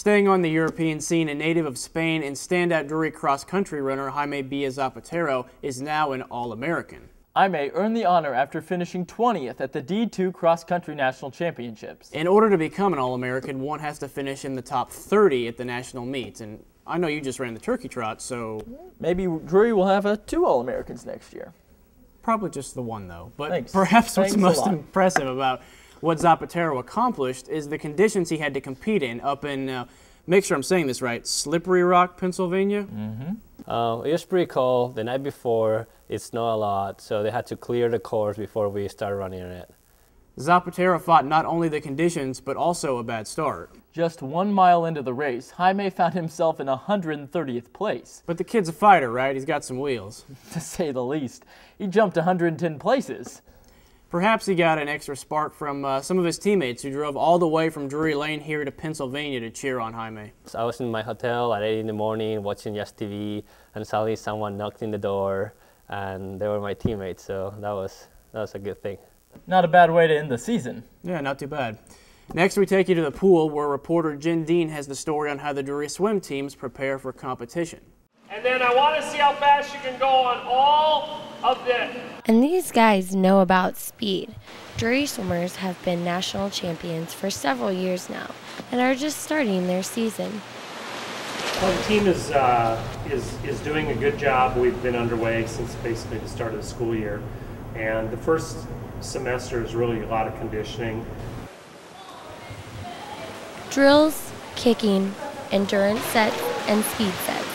Staying on the European scene, a native of Spain and standout Drury cross-country runner Jaime Villa Zapatero is now an All-American. Jaime earned the honor after finishing 20th at the D2 cross-country national championships. In order to become an All-American, one has to finish in the top 30 at the national meets, and I know you just ran the turkey trot, so... Maybe Drury will have 2 All-Americans next year. Probably just the one, though. But Thanks. Perhaps what's Thanks most impressive about what Zapatero accomplished is the conditions he had to compete in up in, make sure I'm saying this right, Slippery Rock, Pennsylvania? Mm-hmm. It was pretty cold. The night before, it snowed a lot, so they had to clear the course before we started running it. Zapatero fought not only the conditions, but also a bad start. Just 1 mile into the race, Jaime found himself in 130th place. But the kid's a fighter, right? He's got some wheels. To say the least. He jumped 110 places. Perhaps he got an extra spark from some of his teammates who drove all the way from Drury Lane here to Pennsylvania to cheer on Jaime. So I was in my hotel at 8 in the morning watching Yes TV, and suddenly someone knocked in the door, and they were my teammates, so that was a good thing. Not a bad way to end the season. Yeah, not too bad. Next, we take you to the pool, where reporter Jenn Dean has the story on how the Drury swim teams prepare for competition. And then I want to see how fast you can go on all of this. And these guys know about speed. Drury swimmers have been national champions for several years now and are just starting their season. Well, the team is doing a good job. We've been underway since basically the start of the school year. And the first semester is really a lot of conditioning. Drills, kicking, endurance sets, and speed sets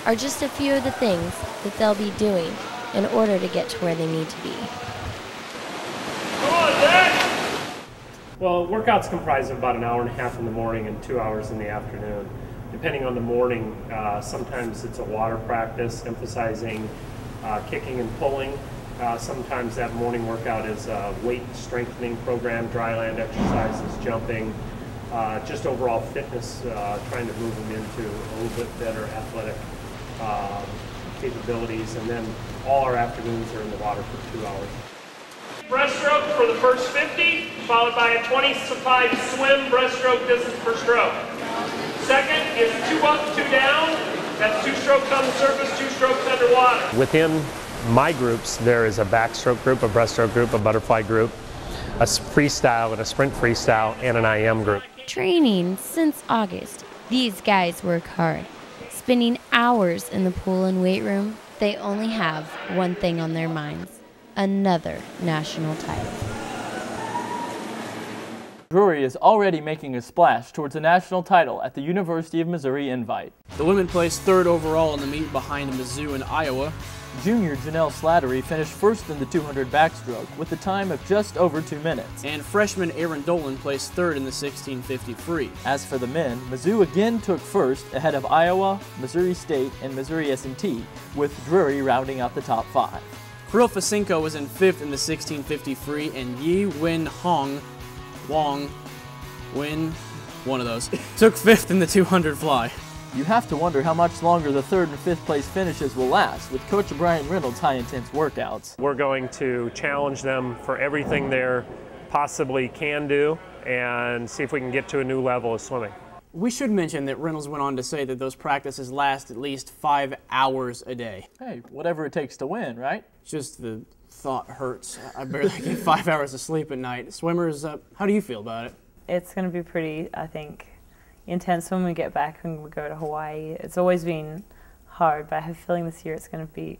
are just a few of the things that they'll be doing in order to get to where they need to be. Come on, Zach! Well, workouts comprise of about an hour and a half in the morning and 2 hours in the afternoon. Depending on the morning, sometimes it's a water practice emphasizing kicking and pulling. Sometimes that morning workout is a weight strengthening program, dry land exercises, jumping, just overall fitness, trying to move them into a little bit better athletic capabilities, and then all our afternoons are in the water for 2 hours. Breaststroke for the first 50, followed by a 25 swim breaststroke distance per stroke. Second is 2 up, 2 down. That's 2 strokes on the surface, 2 strokes underwater. Within my groups, there is a backstroke group, a breaststroke group, a butterfly group, a freestyle and a sprint freestyle, and an IM group. Training since August, these guys work hard. Spending hours in the pool and weight room, they only have one thing on their minds: another national title. Drury is already making a splash towards a national title at the University of Missouri Invite. The women placed 3rd overall in the meet behind Mizzou in Iowa. Junior Janelle Slattery finished first in the 200 backstroke with a time of just over 2 minutes. And freshman Aaron Dolan placed 3rd in the 1650 free. As for the men, Mizzou again took first ahead of Iowa, Missouri State, and Missouri S&T, with Drury rounding out the top 5. Krill Fasinko was in 5th in the 1650 free, and Yi Win Wong, one of those, took 5th in the 200 fly. You have to wonder how much longer the 3rd and 5th place finishes will last with Coach Brian Reynolds' high-intense workouts. We're going to challenge them for everything they possibly can do and see if we can get to a new level of swimming. We should mention that Reynolds went on to say that those practices last at least 5 hours a day. Hey, whatever it takes to win, right? Just the thought hurts. I barely get 5 hours of sleep at night. Swimmers, how do you feel about it? It's going to be pretty, I think, intense when we get back and we go to Hawaii. It's always been hard, but I have a feeling this year it's going to be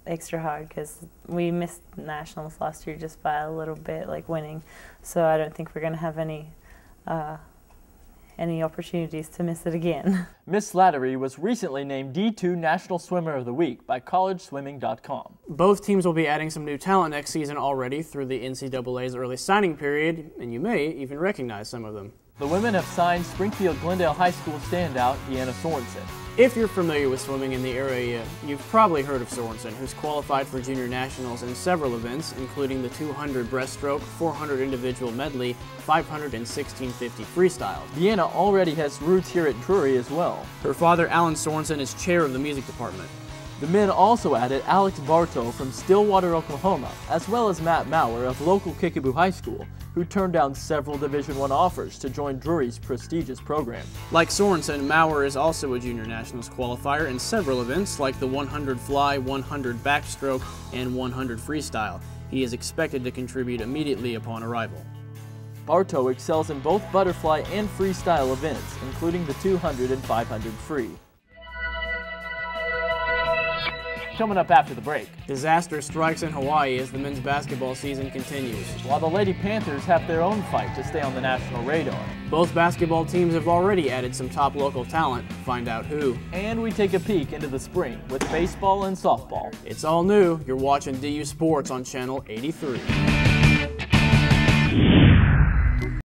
extra hard because we missed nationals last year just by a little bit, like winning. So I don't think we're going to have any opportunities to miss it again. Miss Slattery was recently named D2 National Swimmer of the Week by collegeswimming.com. Both teams will be adding some new talent next season already through the NCAA's early signing period, and you may even recognize some of them. The women have signed Springfield-Glendale High School standout Deanna Sorensen. If you're familiar with swimming in the area, you've probably heard of Sorensen, who's qualified for junior nationals in several events, including the 200 breaststroke, 400 individual medley, 500 and 1650 freestyle. Deanna already has roots here at Drury as well. Her father, Alan Sorensen, is chair of the music department. The men also added Alex Bartow from Stillwater, Oklahoma, as well as Matt Maurer of local Kickapoo High School, who turned down several Division I offers to join Drury's prestigious program. Like Sorensen, Maurer is also a Junior Nationals qualifier in several events like the 100 fly, 100 backstroke, and 100 freestyle. He is expected to contribute immediately upon arrival. Bartow excels in both butterfly and freestyle events, including the 200 and 500 free. Coming up after the break. Disaster strikes in Hawaii as the men's basketball season continues. While the Lady Panthers have their own fight to stay on the national radar. Both basketball teams have already added some top local talent. Find out who. And we take a peek into the spring with baseball and softball. It's all new. You're watching DU Sports on Channel 83.